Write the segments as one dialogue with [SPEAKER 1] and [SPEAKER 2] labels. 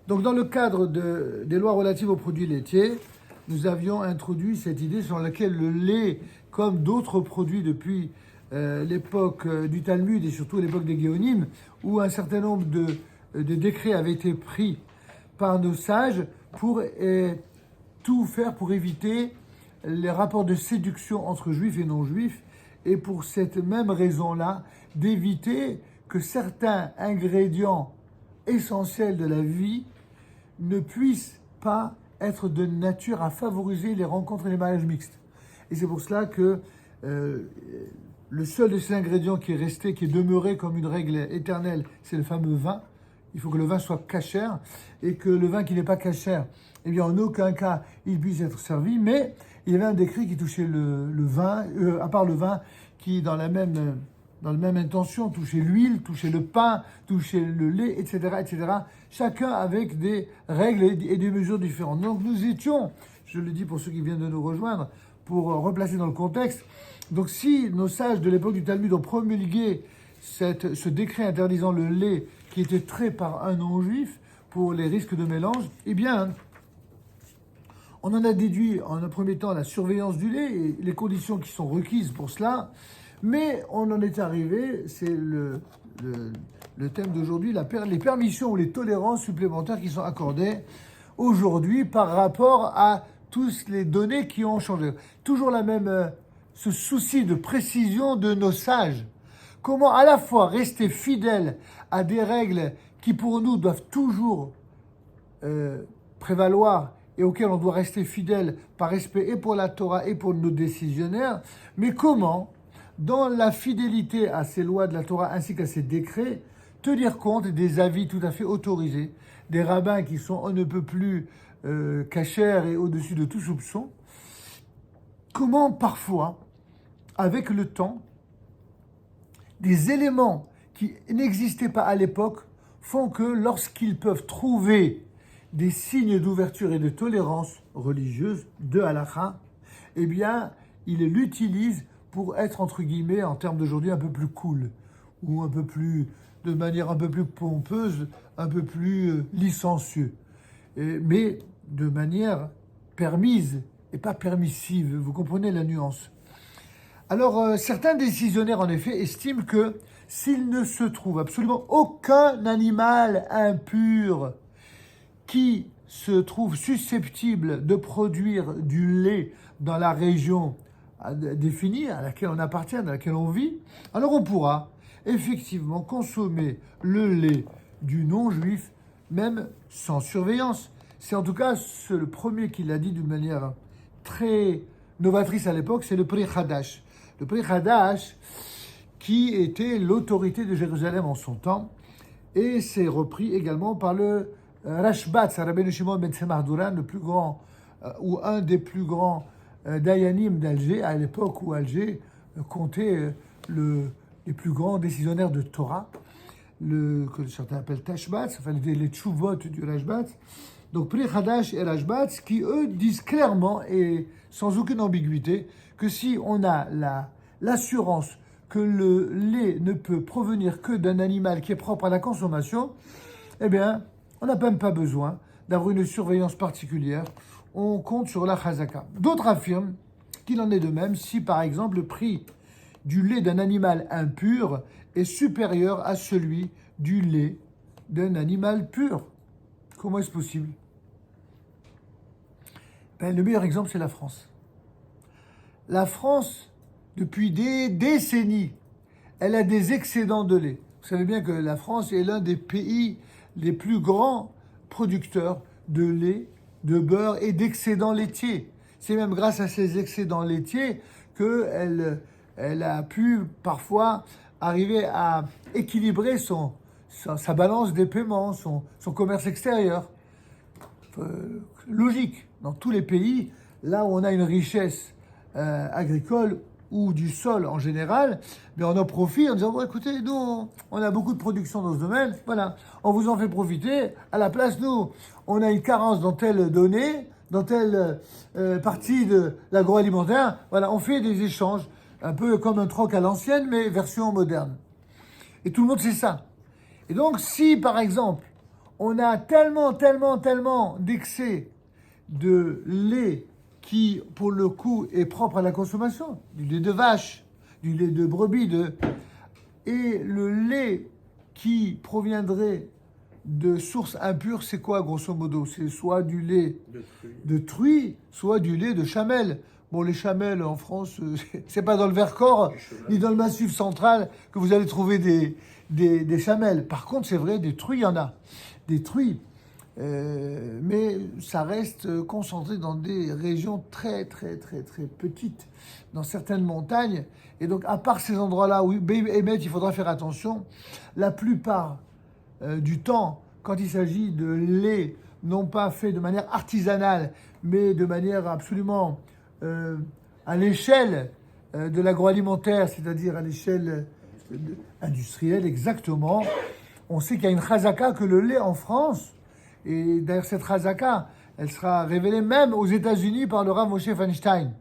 [SPEAKER 1] Donc, dans le cadre des lois relatives aux produits laitiers, nous avions introduit cette idée sur laquelle le lait, comme d'autres produits depuis l'époque du Talmud et surtout l'époque des Géonim, où un certain nombre de décrets avaient été pris par nos sages pour tout faire pour éviter les rapports de séduction entre juifs et non-juifs, et pour cette même raison-là, d'éviter que certains ingrédients essentiels de la vie ne puissent pas être de nature à favoriser les rencontres et les mariages mixtes. Et c'est pour cela que le seul de ces ingrédients qui est resté, qui est demeuré comme une règle éternelle, c'est le fameux vin. Il faut que le vin soit cachère, et que le vin qui n'est pas cachère, eh bien, en aucun cas, il puisse être servi. Mais il y avait un décret qui touchait le vin, à part le vin, qui, dans la même intention, touchait l'huile, touchait le pain, touchait le lait, etc., etc. Chacun avec des règles et des mesures différentes. Donc nous étions, je le dis pour ceux qui viennent de nous rejoindre, pour replacer dans le contexte. Donc si nos sages de l'époque du Talmud ont promulgué ce décret interdisant le lait qui était trait par un non-juif pour les risques de mélange, eh bien, on en a déduit en un premier temps la surveillance du lait et les conditions qui sont requises pour cela, mais on en est arrivé, c'est le thème d'aujourd'hui, les permissions ou les tolérances supplémentaires qui sont accordées aujourd'hui par rapport à toutes les données qui ont changé. Toujours ce souci de précision de nos sages. Comment à la fois rester fidèle à des règles qui pour nous doivent toujours prévaloir et auxquelles on doit rester fidèle par respect et pour la Torah et pour nos décisionnaires, mais comment, dans la fidélité à ces lois de la Torah ainsi qu'à ces décrets, tenir compte des avis tout à fait autorisés, des rabbins qui sont on ne peut plus cachers et au-dessus de tout soupçon. Comment parfois, avec le temps, des éléments qui n'existaient pas à l'époque font que lorsqu'ils peuvent trouver des signes d'ouverture et de tolérance religieuse de halakha, eh bien, ils l'utilisent pour être, entre guillemets, en termes d'aujourd'hui, un peu plus cool, ou un peu plus, de manière un peu plus pompeuse, un peu plus licencieux, mais de manière permise et pas permissive. Vous comprenez la nuance. Alors, certains décisionnaires, en effet, estiment que s'il ne se trouve absolument aucun animal impur qui se trouve susceptible de produire du lait dans la région définie, à laquelle on appartient, dans laquelle on vit, alors on pourra effectivement consommer le lait du non-juif, même sans surveillance. C'est en tout cas le premier qui l'a dit d'une manière très novatrice à l'époque, c'est le Pri Hadash. Le Pri Hadash, qui était l'autorité de Jérusalem en son temps, et c'est repris également par le Rashbat, Rabbeinu Shimon ben Tzemach Douran, le plus grand, ou un des plus grands dayanim d'Alger, à l'époque où Alger comptait les plus grands décisionnaires de Torah, que certains appellent Tashbat, enfin les tchouvot du Rashbat. Donc Pri Hadash et Rashbat, qui eux disent clairement et sans aucune ambiguïté que si on a l'assurance que le lait ne peut provenir que d'un animal qui est propre à la consommation, eh bien, on n'a même pas besoin d'avoir une surveillance particulière. On compte sur la chazaka. D'autres affirment qu'il en est de même si, par exemple, le prix du lait d'un animal impur est supérieur à celui du lait d'un animal pur. Comment est-ce possible ? Le meilleur exemple, c'est la France. La France, depuis des décennies, elle a des excédents de lait. Vous savez bien que la France est l'un des pays les plus grands producteurs de lait, de beurre et d'excédents laitiers. C'est même grâce à ces excédents laitiers qu'elle a pu parfois arriver à équilibrer sa balance des paiements, son commerce extérieur. Logique, dans tous les pays, là où on a une richesse agricole ou du sol en général, mais on en profite en disant bon, écoutez, nous, on a beaucoup de production dans ce domaine, voilà, on vous en fait profiter. À la place, nous, on a une carence dans telle donnée, dans telle partie de l'agroalimentaire, voilà, on fait des échanges, un peu comme un troc à l'ancienne, mais version moderne. Et tout le monde sait ça. Et donc, si, par exemple, on a tellement d'excès de lait qui, pour le coup, est propre à la consommation, du lait de vache, du lait de brebis, et le lait qui proviendrait de sources impures, c'est quoi, grosso modo? C'est soit du lait de truie, soit du lait de chamelle. Bon, les chamelles en France, c'est pas dans le Vercors ni dans le Massif central que vous allez trouver des chamelles. Par contre, c'est vrai, des truies, il y en a. Des truies. Mais ça reste concentré dans des régions très petites, dans certaines montagnes. Et donc, à part ces endroits-là où, il faudra faire attention, la plupart du temps, quand il s'agit de lait, non pas fait de manière artisanale, mais de manière absolument à l'échelle de l'agroalimentaire, c'est-à-dire à l'échelle industrielle, exactement, on sait qu'il y a une chazaka que le lait en France, et d'ailleurs cette chazaka, elle sera révélée même aux États-Unis par le Rav Moshe Feinstein,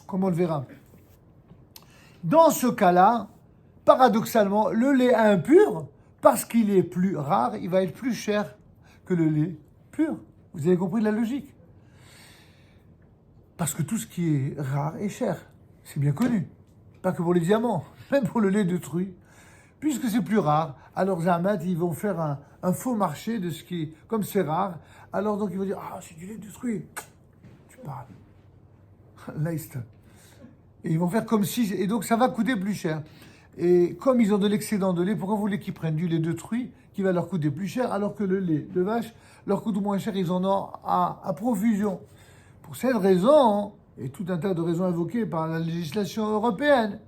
[SPEAKER 1] comme on le verra. Dans ce cas-là, paradoxalement, le lait impur, parce qu'il est plus rare, il va être plus cher que le lait pur. Vous avez compris la logique? Parce que tout ce qui est rare est cher. C'est bien connu. Pas que pour les diamants, même pour le lait de truie. Puisque c'est plus rare, alors Zahmat, ils vont faire un faux marché de ce qui est, comme c'est rare, alors donc ils vont dire, ah, c'est du lait de truie. Tu parles. Laïst. Et ils vont faire comme si, et donc ça va coûter plus cher. Et comme ils ont de l'excédent de lait, pourquoi vous voulez qu'ils prennent du lait de truie qui va leur coûter plus cher, alors que le lait de vache leur coûte moins cher, ils en ont à profusion. Pour cette raison, et tout un tas de raisons invoquées par la législation européenne,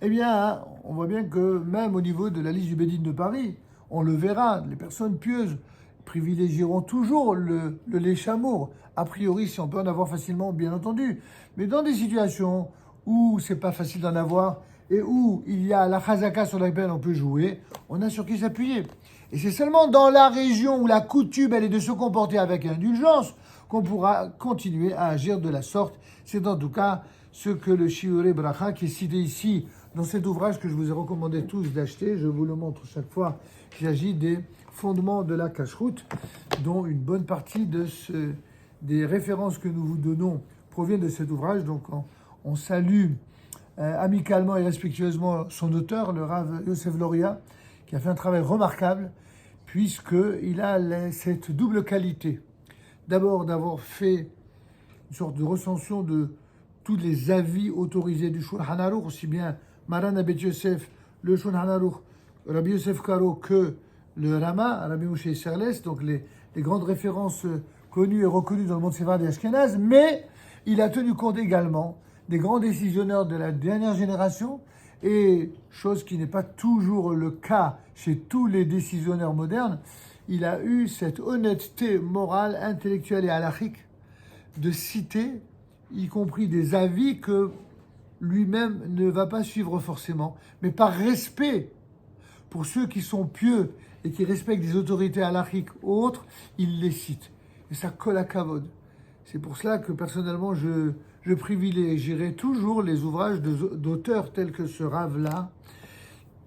[SPEAKER 1] eh bien, on voit bien que même au niveau de la liste du Bédine de Paris, on le verra, les personnes pieuses privilégieront toujours le lait chameau. A priori, si on peut en avoir facilement, bien entendu. Mais dans des situations où c'est pas facile d'en avoir et où il y a la chazaka sur laquelle on peut jouer, on a sur qui s'appuyer. Et c'est seulement dans la région où la coutume, elle est de se comporter avec indulgence qu'on pourra continuer à agir de la sorte. C'est en tout cas ce que le Shiurei Bracha, qui est cité ici dans cet ouvrage que je vous ai recommandé tous d'acheter, je vous le montre chaque fois qu'il s'agit des fondements de la cacheroute, dont une bonne partie des références que nous vous donnons proviennent de cet ouvrage. Donc on salue amicalement et respectueusement son auteur, le Rav Yosef Loria, qui a fait un travail remarquable, puisqu'il a cette double qualité. D'abord, d'avoir fait une sorte de recension de tous les avis autorisés du Shulchan Aruch, aussi bien Maran Abed Yosef, le Shulchan Aruch, Rabbi Yosef Karo, que le Rama, Rabbi Moshe Serles, donc les grandes références connues et reconnues dans le monde séfarade et ashkénaze, mais il a tenu compte également des grands décisionnaires de la dernière génération, et chose qui n'est pas toujours le cas chez tous les décisionnaires modernes, il a eu cette honnêteté morale, intellectuelle et halachique de citer, y compris des avis que lui-même ne va pas suivre forcément, mais par respect pour ceux qui sont pieux et qui respectent des autorités halachiques ou autres, il les cite. Et ça colle à kavod. C'est pour cela que personnellement, je privilégierai toujours les ouvrages d'auteurs tels que ce Rav-là,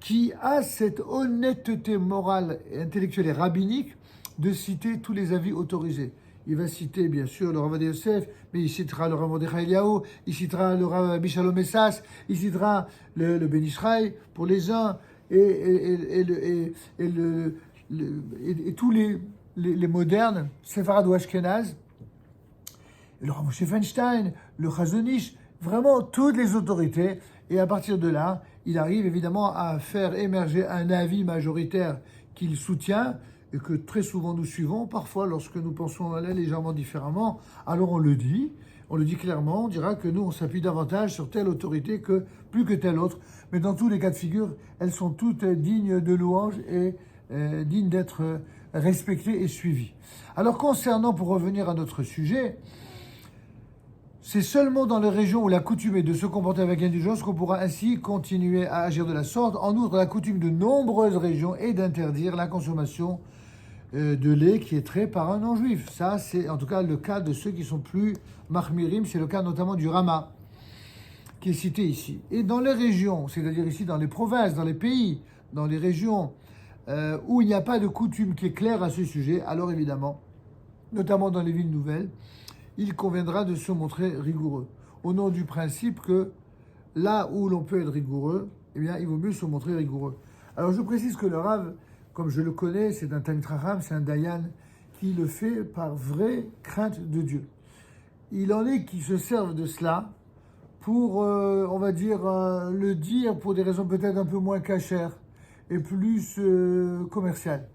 [SPEAKER 1] qui a cette honnêteté morale, intellectuelle et rabbinique de citer tous les avis autorisés. Il va citer bien sûr le Rav Yosef, mais il citera le Rav Mordechai Eliyahu, il citera le Rav Bishalom Essas, il citera le Ben Ishraï pour les uns, et tous les modernes, séfarades ou ashkénazes, le Rav Moshe Feinstein, le Chazon Ish, vraiment toutes les autorités. Et à partir de là, il arrive évidemment à faire émerger un avis majoritaire qu'il soutient et que très souvent nous suivons. Parfois, lorsque nous pensons aller légèrement différemment, alors on le dit clairement, on dira que nous, on s'appuie davantage sur telle autorité plus que telle autre. Mais dans tous les cas de figure, elles sont toutes dignes de louange et dignes d'être respectées et suivies. Alors concernant, pour revenir à notre sujet, c'est seulement dans les régions où la coutume est de se comporter avec indulgence qu'on pourra ainsi continuer à agir de la sorte. En outre, la coutume de nombreuses régions est d'interdire la consommation de lait qui est trait par un non-juif. Ça, c'est en tout cas le cas de ceux qui sont plus mahmirim, c'est le cas notamment du Rama, qui est cité ici. Et dans les régions, c'est-à-dire ici dans les provinces, dans les pays, dans les régions où il n'y a pas de coutume qui est claire à ce sujet, alors évidemment, notamment dans les villes nouvelles, il conviendra de se montrer rigoureux. Au nom du principe que là où l'on peut être rigoureux, eh bien, il vaut mieux se montrer rigoureux. Alors je précise que le Rav, comme je le connais, c'est un Talmid Chacham, c'est un Dayan qui le fait par vraie crainte de Dieu. Il en est qui se servent de cela pour, on va dire, le dire pour des raisons peut-être un peu moins cachères et plus commerciales.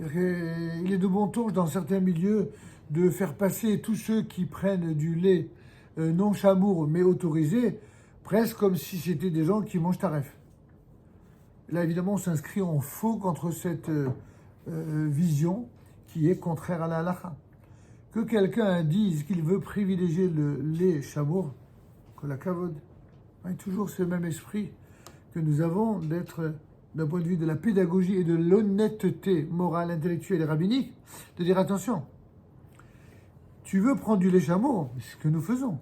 [SPEAKER 1] Il est de bon ton dans certains milieux de faire passer tous ceux qui prennent du lait non chamour mais autorisé, presque comme si c'était des gens qui mangent taref. Là, évidemment, on s'inscrit en faux contre cette vision qui est contraire à la halakha. Que quelqu'un dise qu'il veut privilégier le lait chamour, que la kavod, toujours ce même esprit que nous avons d'être, d'un point de vue de la pédagogie et de l'honnêteté morale, intellectuelle et rabbinique, de dire attention, tu veux prendre du lait chameau, c'est ce que nous faisons.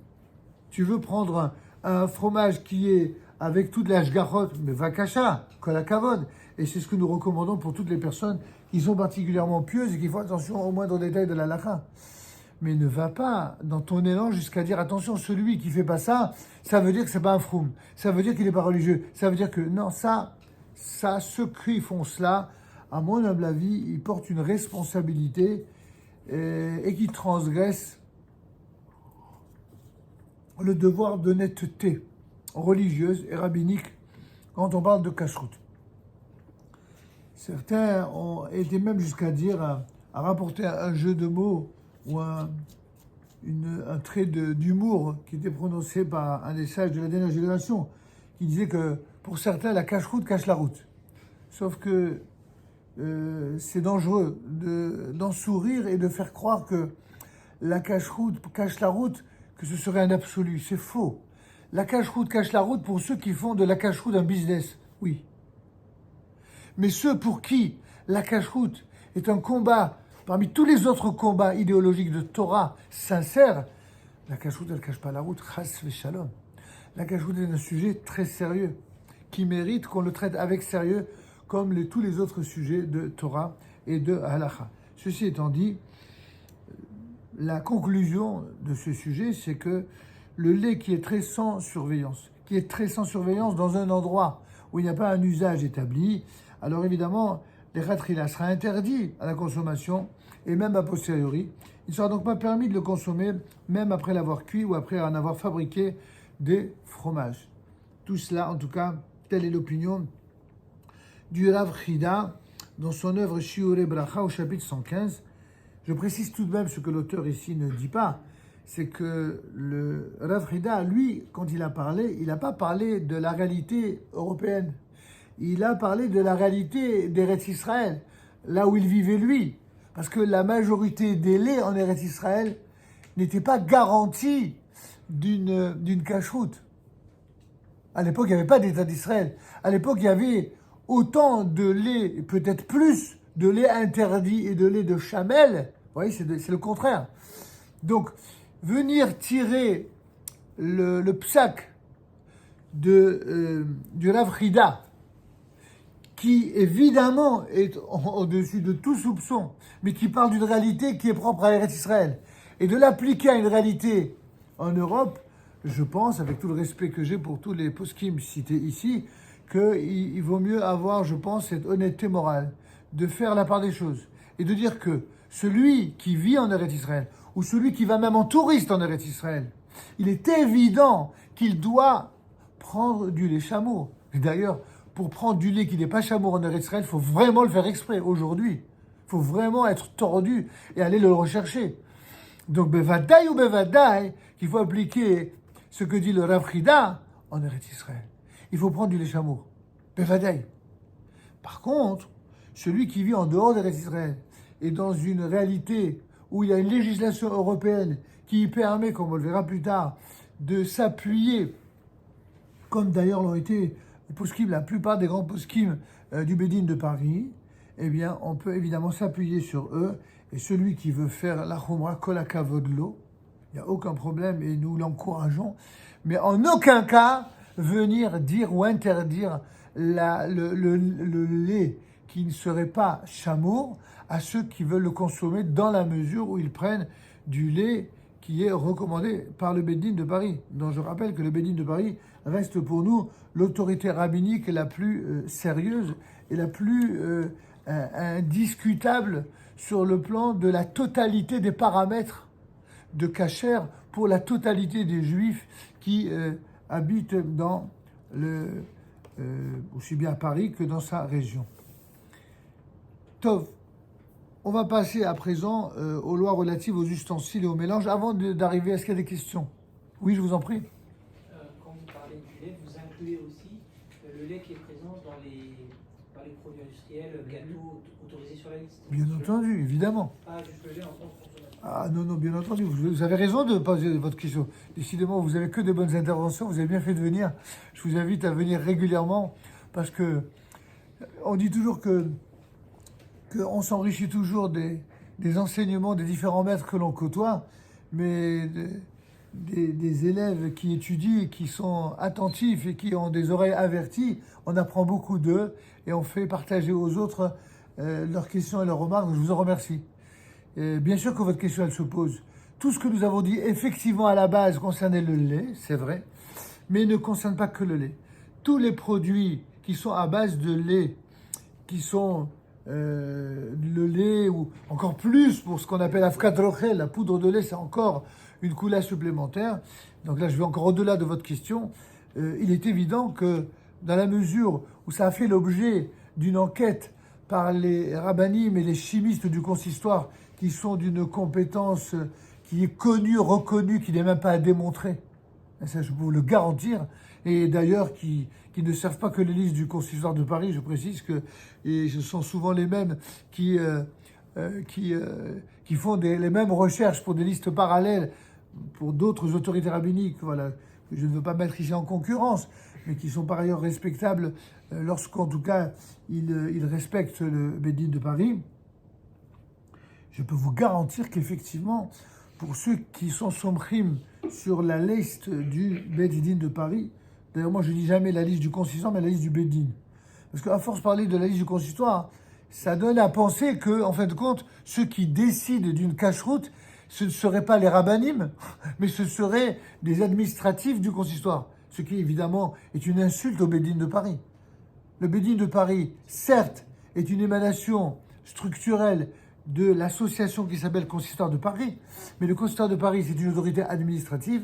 [SPEAKER 1] Tu veux prendre un fromage qui est avec toute la shgachot, mais vakasha, kol hakavod. Et c'est ce que nous recommandons pour toutes les personnes qui sont particulièrement pieuses et qui font attention au moindre détail de la halakha. Mais ne va pas dans ton élan jusqu'à dire attention, celui qui fait pas ça, ça veut dire que c'est pas un froum, ça veut dire qu'il n'est pas religieux, ça veut dire que non, ça, ceux qui font cela, à mon humble avis, ils portent une responsabilité et qui transgressent le devoir d'honnêteté religieuse et rabbinique quand on parle de kashrut. Certains ont été même jusqu'à dire, à rapporter un jeu de mots ou un trait d'humour qui était prononcé par un des sages de la dernière génération, qui disait que pour certains, la cache-route cache la route. Sauf que c'est dangereux d'en sourire et de faire croire que la cache-route cache la route, que ce serait un absolu. C'est faux. La cache-route cache la route pour ceux qui font de la cache-route un business, oui. Mais ceux pour qui la cache-route est un combat parmi tous les autres combats idéologiques de Torah sincères, la cache-route, elle ne cache pas la route, chas v'shalom. La cache-route est un sujet très sérieux, qui mérite qu'on le traite avec sérieux, comme tous les autres sujets de Torah et de halakha. Ceci étant dit, la conclusion de ce sujet, c'est que le lait qui est très sans surveillance, dans un endroit où il n'y a pas un usage établi, alors évidemment, les khatrila sera interdit à la consommation, et même a posteriori. Il ne sera donc pas permis de le consommer, même après l'avoir cuit ou après en avoir fabriqué des fromages. Tout cela, en tout cas, telle est l'opinion du Rav Chida dans son œuvre Shiurei Bracha au chapitre 115. Je précise tout de même ce que l'auteur ici ne dit pas, c'est que le Rav Chida, lui, quand il a parlé, il n'a pas parlé de la réalité européenne. Il a parlé de la réalité d'Eretz Israël, là où il vivait lui. Parce que la majorité des laits en Eretz Israël n'était pas garantie d'une cache-route. À l'époque, il n'y avait pas d'État d'Israël. À l'époque, il y avait autant de lait, peut-être plus, de lait interdit et de lait de chamel. Vous voyez, c'est le contraire. Donc, venir tirer le psak du Rav Chida, qui évidemment est au-dessus de tout soupçon, mais qui parle d'une réalité qui est propre à Eretz Israël, et de l'appliquer à une réalité en Europe, je pense, avec tout le respect que j'ai pour tous les poskim cités ici, qu'il vaut mieux avoir, je pense, cette honnêteté morale, de faire la part des choses, et de dire que celui qui vit en Eretz Israël, ou celui qui va même en touriste en Eretz Israël, il est évident qu'il doit prendre du lait chameau. Et d'ailleurs, pour prendre du lait qui n'est pas chameau en Eretz Israël, il faut vraiment le faire exprès aujourd'hui. Il faut vraiment être tordu et aller le rechercher. Donc, bevadaï ou bevadaï, qu'il faut appliquer ce que dit le Rav Chida en Eretz Israël. Il faut prendre du lait chameau. Bevadaï. Par contre, celui qui vit en dehors d'Eretz Israël et dans une réalité où il y a une législation européenne qui permet, comme on le verra plus tard, de s'appuyer, comme d'ailleurs l'ont été les poskim, la plupart des grands poskim du Bédine de Paris, eh bien, on peut évidemment s'appuyer sur eux. Et celui qui veut faire la chumra kol hakavod lo, il n'y a aucun problème et nous l'encourageons. Mais en aucun cas venir dire ou interdire le lait qui ne serait pas chameau à ceux qui veulent le consommer dans la mesure où ils prennent du lait qui est recommandé par le Beit Din de Paris. Donc je rappelle que le Beit Din de Paris reste pour nous l'autorité rabbinique la plus sérieuse et la plus indiscutable sur le plan de la totalité des paramètres de kasher pour la totalité des juifs qui habitent dans aussi bien à Paris que dans sa région. Tov, on va passer à présent aux lois relatives aux ustensiles et aux mélanges. Avant d'arriver, est-ce qu'il y a des questions? Oui, je vous en prie.
[SPEAKER 2] Quand vous parlez du lait, vous incluez aussi le lait qui est présent dans les produits industriels, gâteaux autorisés sur la liste?
[SPEAKER 1] Bien entendu, évidemment.
[SPEAKER 2] Pas juste le lait en tant que consommateur.
[SPEAKER 1] Ah non, bien entendu. Vous avez raison de poser votre question. Décidément, vous avez que de bonnes interventions. Vous avez bien fait de venir. Je vous invite à venir régulièrement parce que on dit toujours qu'on s'enrichit toujours des enseignements des différents maîtres que l'on côtoie, mais des élèves qui étudient, qui sont attentifs et qui ont des oreilles averties, on apprend beaucoup d'eux et on fait partager aux autres leurs questions et leurs remarques. Donc je vous en remercie. Bien sûr que votre question, elle se pose. Tout ce que nous avons dit, effectivement, à la base, concernait le lait, c'est vrai, mais ne concerne pas que le lait. Tous les produits qui sont à base de lait, qui sont le lait, ou encore plus pour ce qu'on appelle afkat rochel, la poudre de lait, c'est encore une couleur supplémentaire. Donc là, je vais encore au-delà de votre question. Il est évident que dans la mesure où ça a fait l'objet d'une enquête par les rabbinim et les chimistes du consistoire, qui sont d'une compétence qui est connue, reconnue, qui n'est même pas à démontrer. Et ça, je peux vous le garantir. Et d'ailleurs, qui ne servent pas que les listes du consistoire de Paris, je précise que et ce sont souvent les mêmes qui font les mêmes recherches pour des listes parallèles pour d'autres autorités rabbiniques, voilà, que je ne veux pas mettre ici en concurrence, mais qui sont par ailleurs respectables lorsqu'en tout cas ils respectent le Beit Din de Paris. Je peux vous garantir qu'effectivement, pour ceux qui sont somrim sur la liste du Beit Din de Paris, d'ailleurs moi je ne dis jamais la liste du consistoire, mais la liste du Beit Din. Parce qu'à force de parler de la liste du consistoire, ça donne à penser que, en fin de compte, ceux qui décident d'une cacheroute, ce ne seraient pas les rabbinim, mais ce seraient des administratifs du consistoire. Ce qui, évidemment, est une insulte au Beit Din de Paris. Le Beit Din de Paris, certes, est une émanation structurelle de l'association qui s'appelle Consistoire de Paris, mais le Consistoire de Paris, c'est une autorité administrative,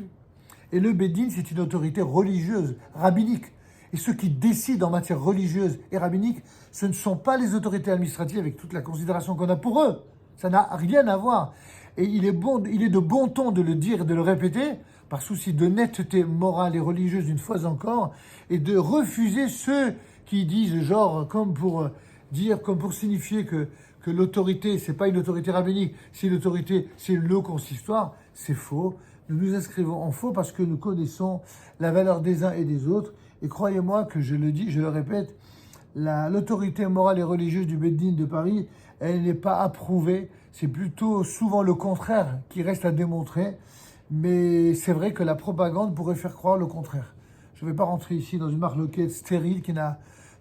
[SPEAKER 1] et le Beit Din, c'est une autorité religieuse, rabbinique. Et ceux qui décident en matière religieuse et rabbinique, ce ne sont pas les autorités administratives avec toute la considération qu'on a pour eux. Ça n'a rien à voir. Et il est de bon ton de le dire et de le répéter, par souci d'honnêteté morale et religieuse une fois encore, et de refuser ceux qui disent, genre, comme pour signifier que l'autorité, c'est pas une autorité rabbinique, c'est l'autorité, c'est le consistoire. C'est faux. Nous nous inscrivons en faux parce que nous connaissons la valeur des uns et des autres. Et croyez-moi que je le dis, je le répète, l'autorité morale et religieuse du Beit Din de Paris, elle n'est pas approuvée. C'est plutôt souvent le contraire qui reste à démontrer. Mais c'est vrai que la propagande pourrait faire croire le contraire. Je ne vais pas rentrer ici dans une marloquette stérile qui n'a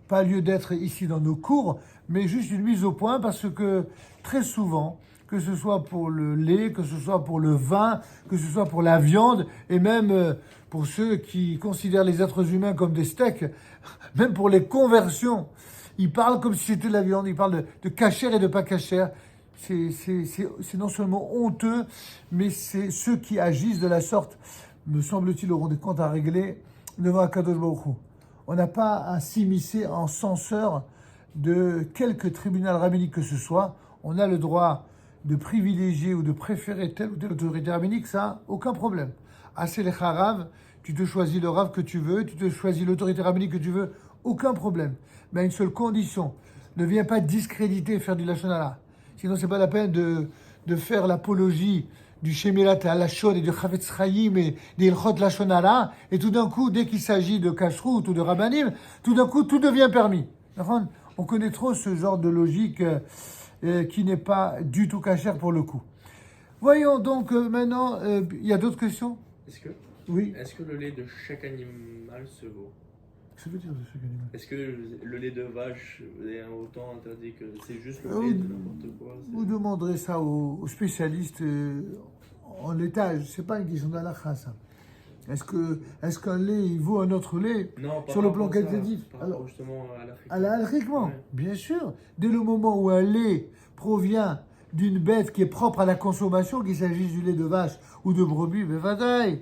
[SPEAKER 1] pas lieu d'être ici dans nos cours, mais juste une mise au point parce que très souvent, que ce soit pour le lait, que ce soit pour le vin, que ce soit pour la viande, et même pour ceux qui considèrent les êtres humains comme des steaks, même pour les conversions, ils parlent comme si c'était de la viande, ils parlent de cachère et de pas cachère. C'est non seulement honteux, mais c'est ceux qui agissent de la sorte, me semble-t-il, auront des comptes à régler devant Akadosh Baruch Hu. On n'a pas à s'immiscer en censeur de quelque tribunal rabbinique que ce soit. On a le droit de privilégier ou de préférer telle ou telle autorité rabbinique, ça, aucun problème. Assez les harav, tu te choisis le rave que tu veux, tu te choisis l'autorité rabbinique que tu veux, aucun problème. Mais à une seule condition, ne viens pas discréditer et faire du lachon hara. Sinon, c'est pas la peine de faire l'apologie du Shemirat à Lachon et du Chavetz Chaim et des Ilchot Lachon hara, et tout d'un coup, dès qu'il s'agit de kashrut ou de rabbanim, tout d'un coup, tout devient permis. On connaît trop ce genre de logique qui n'est pas du tout cachère pour le coup. Voyons donc maintenant, il y a d'autres questions?
[SPEAKER 3] Est-ce que
[SPEAKER 1] Oui.
[SPEAKER 3] le lait de chaque animal se vaut?
[SPEAKER 1] Ça veut dire de sucre animal.
[SPEAKER 3] Est-ce que le lait de vache est autant interdit que c'est juste le
[SPEAKER 1] Ah
[SPEAKER 3] lait
[SPEAKER 1] oui.
[SPEAKER 3] de n'importe quoi?
[SPEAKER 1] Vous demanderez ça aux spécialistes en laitage. C'est pas une question d'halakha, ça. Est-ce qu'un lait il vaut un autre lait
[SPEAKER 3] Non, pas
[SPEAKER 1] sur le
[SPEAKER 3] par
[SPEAKER 1] plan
[SPEAKER 3] rapport à ça,
[SPEAKER 1] qualitatif?
[SPEAKER 3] par rapport justement à l'Afrique.
[SPEAKER 1] À la halakhiquement,
[SPEAKER 3] Ouais.
[SPEAKER 1] bien sûr. Dès le moment où un lait provient d'une bête qui est propre à la consommation, qu'il s'agisse du lait de vache ou de brebis, mais vadaï,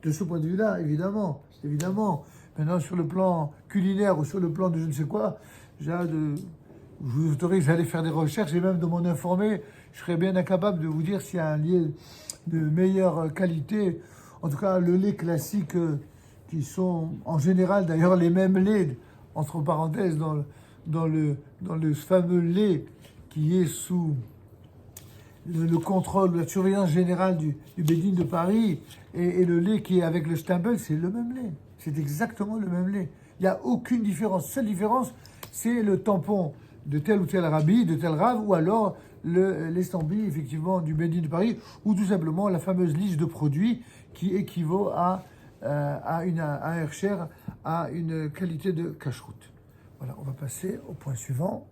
[SPEAKER 1] de ce point de vue-là, évidemment, évidemment. Maintenant, sur le plan culinaire ou sur le plan de je ne sais quoi, je vous autorise à aller faire des recherches et même de m'en informer. Je serais bien incapable de vous dire s'il y a un lait de meilleure qualité. En tout cas, le lait classique, qui sont en général d'ailleurs les mêmes laits, entre parenthèses, dans le fameux lait qui est sous le contrôle, la surveillance générale du Bédine de Paris, et le lait qui est avec le Stempel, c'est le même lait. C'est exactement le même lait. Il n'y a aucune différence. Seule différence, c'est le tampon de tel ou tel rabbi, de tel rave, ou alors l'estampille, effectivement, du Bédine de Paris, ou tout simplement la fameuse liste de produits qui équivaut à un hercher, à une qualité de cacheroute. Voilà, on va passer au point suivant.